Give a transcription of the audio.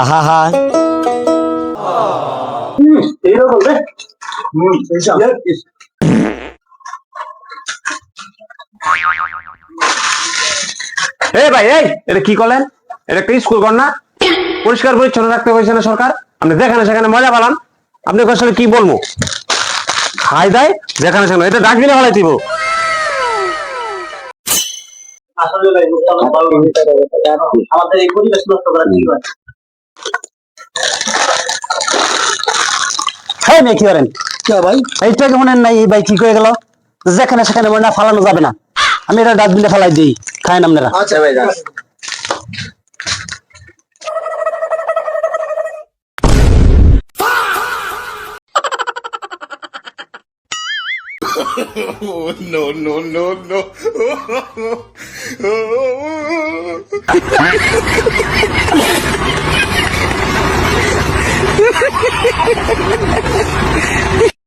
আহা হা এইরকম রে ভাই এই এটা কি করলেন? এটা একটা স্কুল ঘর না? পরিষ্কার পরিচ্ছন্ন রাখতে হয়েছে না সরকার? আপনি যেখানে সেখানে মজা পালান। আপনি আসলে কি বলবো? খাই দেয় যেখানে সেখানে, এটা ডাস্টবিনে ফেলাই দিব। আসলে ভাই আমাদের এই পরিবেশ নষ্ট করা ঠিক হয়। হ্যাঁ মেয়ে কি করেন? ভাই এইটা কেমন নাই ভাই, ঠিক হয়ে গেল। যেখানে সেখানে ময়লা ফালানো যাবে না। আমি এটা ডাস্টবিনে ফেলাই দিই, খায়েন আপনারা। আচ্ছা ভাই যান। Oh, no, no, no, no.